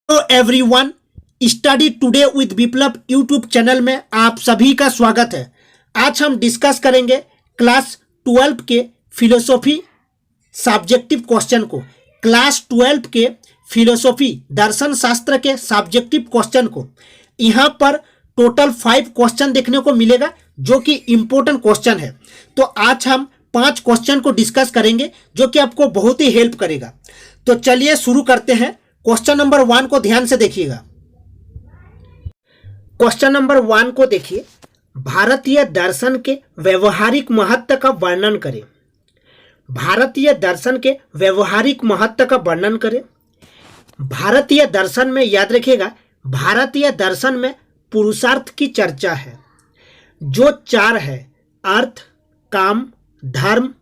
Hello everyone, study today with Viplav YouTube channel में आप सभी का स्वागत है। आज हम डिस्कस करेंगे क्लास 12 के फिलोसॉफी सब्जेक्टिव क्वेश्चन को। क्लास 12 के फिलोसॉफी दर्शन शास्त्र के सब्जेक्टिव क्वेश्चन को यहाँ पर टोटल 5 क्वेश्चन देखने को मिलेगा जो कि इम्पोर्टेंट क्वेश्चन है। तो आज हम 5 क्वेश्चन को डिस्कस करेंगे जो कि आपको बहुत ही हेल्प करेगा। तो चलिए शुरू करते हैं। क्वेश्चन नंबर 1 को ध्यान से देखिएगा। क्वेश्चन नंबर 1 को देखिए, भारतीय दर्शन के व्यवहारिक महत्व का वर्णन करें। भारतीय दर्शन के व्यवहारिक महत्व का वर्णन करें। भारतीय दर्शन में याद रखिएगा, भारतीय दर्शन में पुरुषार्थ की चर्चा है जो 4 है: अर्थ, काम, धर्म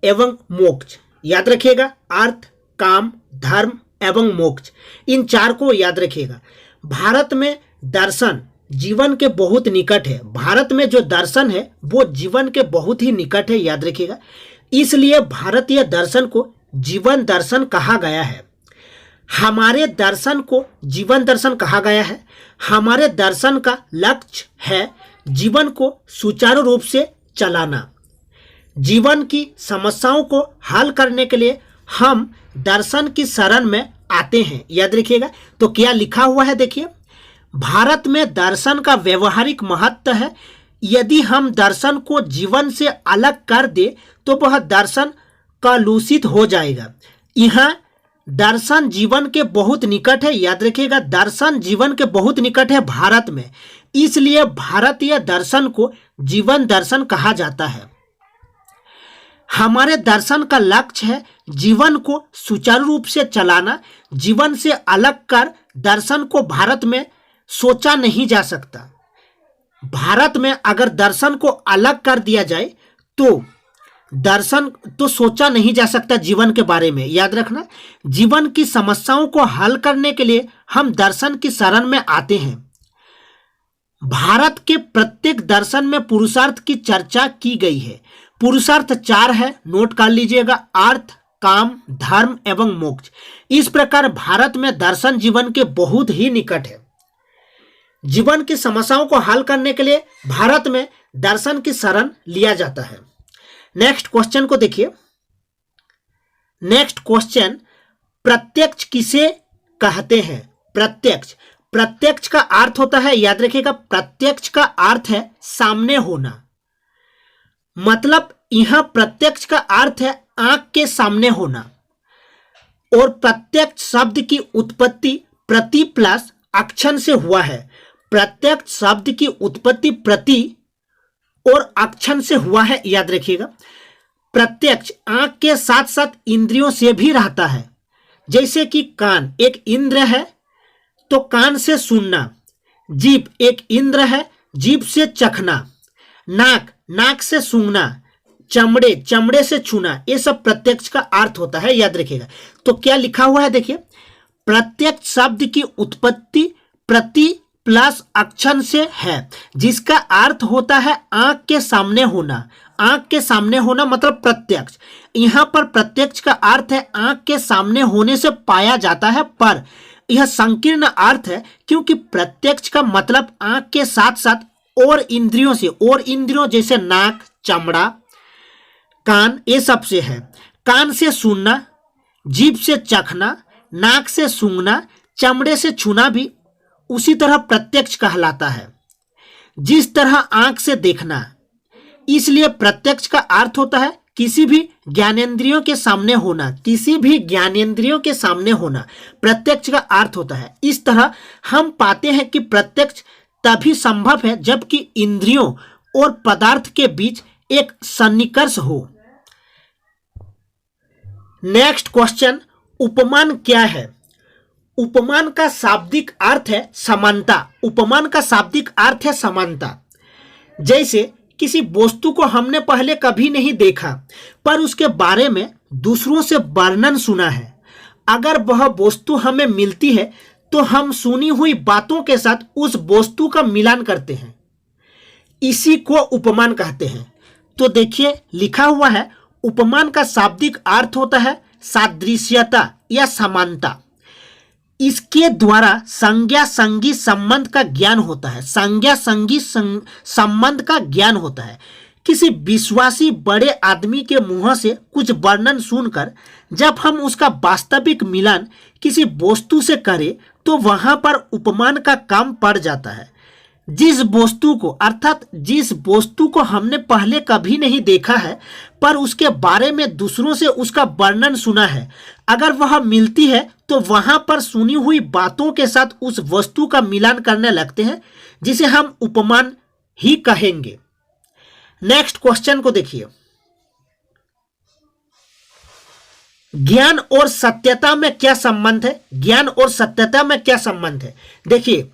एवं मोक्ष। याद रखिएगा, अर्थ, काम, धर्म एवं मोक्ष, इन 4 को याद रखिएगा। भारत में दर्शन जीवन के बहुत निकट है। भारत में जो दर्शन है वो जीवन के बहुत ही निकट है, याद रखिएगा। इसलिए भारतीय दर्शन को जीवन दर्शन कहा गया है। हमारे दर्शन को जीवन दर्शन कहा गया है। हमारे दर्शन का लक्ष्य है जीवन को सुचारू रूप से चलाना। जीवन की समस्याओं को हल करने के लिए हम दर्शन की शरण में आते हैं, याद रखिएगा। तो क्या लिखा हुआ है देखिए, भारत में दर्शन का व्यवहारिक महत्व है। यदि हम दर्शन को जीवन से अलग कर दे तो वह दर्शन कलुषित हो जाएगा। यहाँ दर्शन जीवन के बहुत निकट है, याद रखिएगा। दर्शन जीवन के बहुत निकट है भारत में, इसलिए भारतीय दर्शन को जीवन दर्शन कहा जाता है। हमारे दर्शन का लक्ष्य है जीवन को सुचारू रूप से चलाना। जीवन से अलग कर दर्शन को भारत में सोचा नहीं जा सकता। भारत में अगर दर्शन को अलग कर दिया जाए तो दर्शन तो सोचा नहीं जा सकता जीवन के बारे में, याद रखना। जीवन की समस्याओं को हल करने के लिए हम दर्शन की शरण में आते हैं। भारत के प्रत्येक दर्शन में पुरुषार्थ की चर्चा की गई है। पुरुषार्थ 4 है, नोट कर लीजिएगा: अर्थ, काम, धर्म एवं मोक्ष। इस प्रकार भारत में दर्शन जीवन के बहुत ही निकट है। जीवन की समस्याओं को हल करने के लिए भारत में दर्शन की शरण लिया जाता है। नेक्स्ट क्वेश्चन को देखिए। नेक्स्ट क्वेश्चन, प्रत्यक्ष किसे कहते हैं? प्रत्यक्ष, प्रत्यक्ष का अर्थ होता है, याद रखिएगा, प्रत्यक्ष का अर्थ है सामने होना। मतलब यहां प्रत्यक्ष का अर्थ है आंख के सामने होना। और प्रत्यक्ष शब्द की उत्पत्ति प्रति प्लस अक्षण से हुआ है। प्रत्यक्ष शब्द की उत्पत्ति प्रति और अक्षण से हुआ है, याद रखिएगा। प्रत्यक्ष आंख के साथ साथ इंद्रियों से भी रहता है। जैसे कि कान एक इंद्र है तो कान से सुनना, जीभ एक इंद्र है, जीभ से चखना, नाक नाक से सूंघना, चमड़े चमड़े से छूना, ये सब प्रत्यक्ष का अर्थ होता है, याद रखिएगा। तो क्या लिखा हुआ है देखिए, प्रत्यक्ष शब्द की उत्पत्ति प्रति प्लस अक्षण से है, जिसका अर्थ होता है आंख के सामने होना। आंख के सामने होना मतलब प्रत्यक्ष। यहां पर प्रत्यक्ष का अर्थ है आंख के सामने होने से पाया जाता है, पर यह संकीर्ण अर्थ है क्योंकि प्रत्यक्ष का मतलब आंख के साथ साथ और इंद्रियों से, और इंद्रियों जैसे नाक, चमड़ा, कान, ये सब से है। कान से सुनना, जीभ से चखना, नाक से सूंघना, चमड़े से छूना भी उसी तरह प्रत्यक्ष कहलाता है, जिस तरह आंख से देखना। इसलिए प्रत्यक्ष का अर्थ होता है किसी भी ज्ञानेंद्रियों के सामने होना। किसी भी ज्ञानेंद्रियों के सामने होना प्रत्यक्ष का अर्थ होता है। इस तरह हम पाते हैं कि प्रत्यक्ष तभी संभव है जबकि इंद्रियों और पदार्थ के बीच एक सन्निकर्ष हो। नेक्स्ट क्वेश्चन, उपमान क्या है? उपमान का शाब्दिक अर्थ है समानता। उपमान का शाब्दिक अर्थ है समानता। जैसे किसी वस्तु को हमने पहले कभी नहीं देखा पर उसके बारे में दूसरों से वर्णन सुना है। अगर वह वस्तु हमें मिलती है तो हम सुनी हुई बातों के साथ उस वस्तु का मिलान करते हैं, इसी को उपमान कहते हैं। तो देखिए लिखा हुआ है, उपमान का शाब्दिक अर्थ होता है सादृश्यता या समानता। इसके द्वारा संज्ञा संगी संबंध का ज्ञान होता है। संज्ञा संगी संबंध का ज्ञान होता है। किसी विश्वासी बड़े आदमी के मुंह से कुछ वर्णन सुनकर जब हम उसका वास्तविक मिलान किसी वस्तु से करें तो वहां पर उपमान का काम पड़ जाता है। जिस वस्तु को अर्थात जिस वस्तु को हमने पहले कभी नहीं देखा है पर उसके बारे में दूसरों से उसका वर्णन सुना है, अगर वह मिलती है तो वहां पर सुनी हुई बातों के साथ उस वस्तु का मिलान करने लगते हैं, जिसे हम उपमान ही कहेंगे। नेक्स्ट क्वेश्चन को देखिए, ज्ञान और सत्यता में क्या संबंध है? ज्ञान और सत्यता में क्या संबंध है? देखिए,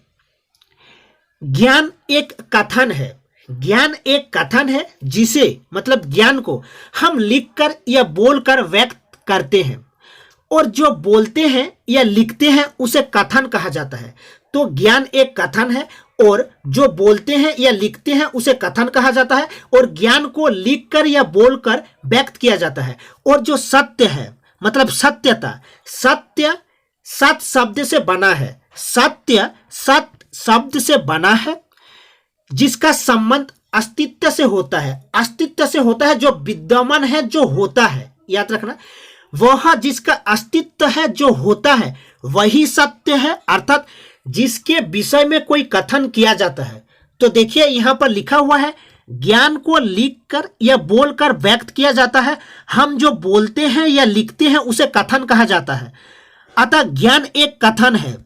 ज्ञान एक कथन है। ज्ञान एक कथन है जिसे मतलब ज्ञान को हम लिखकर या बोलकर व्यक्त करते हैं, और जो बोलते हैं या लिखते हैं उसे कथन कहा जाता है। तो ज्ञान एक कथन है और जो बोलते हैं या लिखते हैं उसे कथन कहा जाता है, और ज्ञान को लिखकर या बोलकर व्यक्त किया जाता है। और जो सत्य है मतलब सत्यता, सत्य सत शब्द से बना है। सत्य सत शब्द से बना है जिसका संबंध अस्तित्व से होता है। अस्तित्व से होता है, जो विद्यमान है, जो होता है। याद रखना, वह जिसका अस्तित्व है, जो होता है, वही सत्य है, अर्थात जिसके विषय में कोई कथन किया जाता है। तो देखिए यहां पर लिखा हुआ है, ज्ञान को लिखकर या बोलकर व्यक्त किया जाता है। हम जो बोलते हैं या लिखते हैं उसे कथन कहा जाता है। अतः ज्ञान एक कथन है।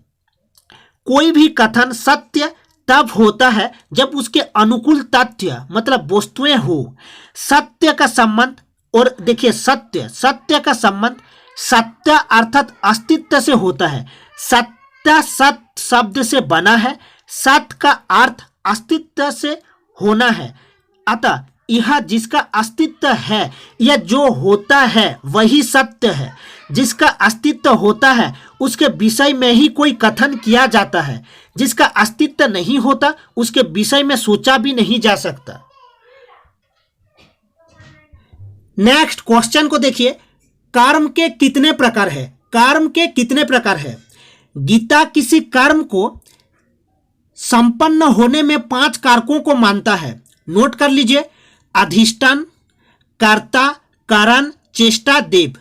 कोई भी कथन सत्य तब होता है जब उसके अनुकूल तथ्य मतलब वस्तुएं हो। सत्य का संबंध, और देखिए सत्य का संबंध सत्य अर्थात अस्तित्व से होता है। सत्य सत शब्द से बना है। सत्य का अर्थ अस्तित्व से होना है। अतः यह जिसका अस्तित्व है या जो होता है वही सत्य है। जिसका अस्तित्व होता है उसके विषय में ही कोई कथन किया जाता है। जिसका अस्तित्व नहीं होता उसके विषय में सोचा भी नहीं जा सकता। नेक्स्ट क्वेश्चन को देखिए, कर्म के कितने प्रकार है? कर्म के कितने प्रकार है? गीता किसी कर्म को संपन्न होने में 5 कारकों को मानता है। नोट कर लीजिए, अधिष्ठान, कर्ता, कारण, चेष्टा, देव।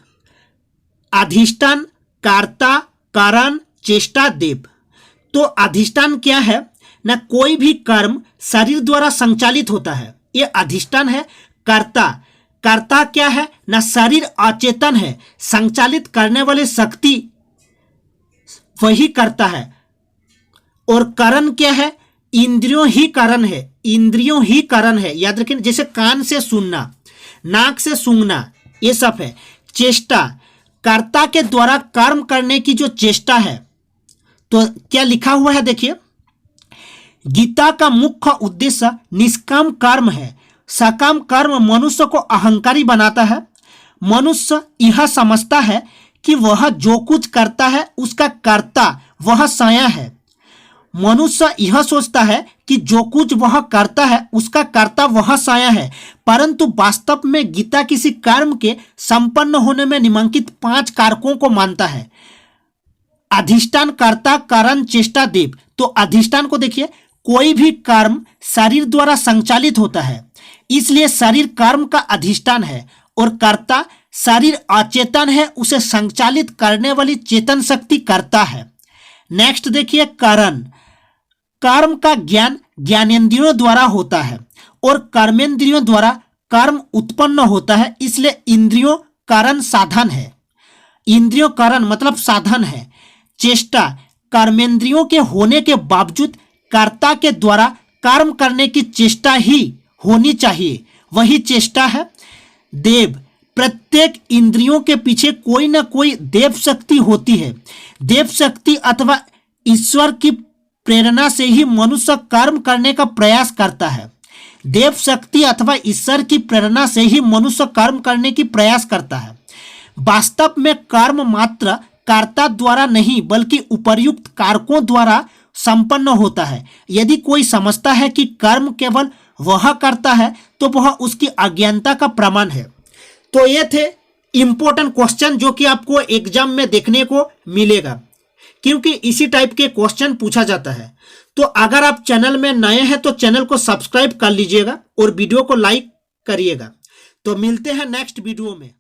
अधिष्ठान, कर्ता, कारण, चेष्टा, देव। तो अधिष्ठान क्या है ना? कोई भी कर्म शरीर द्वारा संचालित होता है, ये अधिष्ठान है। कर्ता क्या है ना? शरीर अचेतन है, संचालित करने वाली शक्ति वही करता है। और कारण क्या है? इंद्रियों ही कारण है। इंद्रियों ही कारण है, याद रखें। जैसे कान से सुनना, नाक से सूंघना, ये सब है। चेष्टा, कर्ता के द्वारा कर्म करने की जो चेष्टा है। तो क्या लिखा हुआ है देखिए, गीता का मुख्य उद्देश्य निष्काम कर्म है। सकाम कर्म मनुष्य को अहंकारी बनाता है। मनुष्य यह समझता है कि वह जो कुछ करता है उसका कर्ता वह स्वयं है। मनुष्य यह सोचता है कि जो कुछ वह करता है उसका कर्ता वह स्वयं है, परंतु वास्तव में गीता किसी कर्म के संपन्न होने में निम्नलिखित 5 कारकों को मानता है। अधिष्ठान, कर्ता, कारण, चेष्टा, देव। तो अधिष्ठान को देखिए, कोई भी कर्म शरीर द्वारा संचालित होता है, इसलिए शरीर कर्म का अधिष्ठान है। और कर्ता, शरीर अचेतन है, उसे संचालित करने वाली चेतन शक्ति कर्ता है। नेक्स्ट देखिए, कारण। कर्म का ज्ञान ज्ञानेंद्रियों द्वारा होता है और कर्मेंद्रियों द्वारा कर्म उत्पन्न होता है, इसलिए इंद्रियों कारण साधन है। इंद्रियों कारण मतलब साधन है। चेष्टा, कर्मेंद्रियों के होने के बावजूद कर्ता के द्वारा कर्म करने की चेष्टा ही होनी चाहिए, वही चेष्टा है। देव, प्रत्येक इंद्रियों के पीछे कोई ना कोई देव शक्ति होती है। देव शक्ति अथवा ईश्वर की प्रेरणा से ही मनुष्य कर्म करने का प्रयास करता है। देव शक्ति अथवा ईश्वर की प्रेरणा से ही मनुष्य कर्म करने की प्रयास करता है। वास्तव में कर्म मात्र कर्ता द्वारा नहीं बल्कि उपर्युक्त कारकों द्वारा संपन्न होता है। यदि कोई समझता है कि कर्म केवल वह करता है तो वह उसकी अज्ञानता का प्रमाण है। तो ये थे इंपॉर्टेंट क्वेश्चन जो कि आपको एग्जाम में देखने को मिलेगा क्योंकि इसी टाइप के क्वेश्चन पूछा जाता है। तो अगर आप चैनल में नए हैं तो चैनल को सब्सक्राइब कर लीजिएगा और वीडियो को लाइक करिएगा। तो मिलते हैं नेक्स्ट वीडियो में।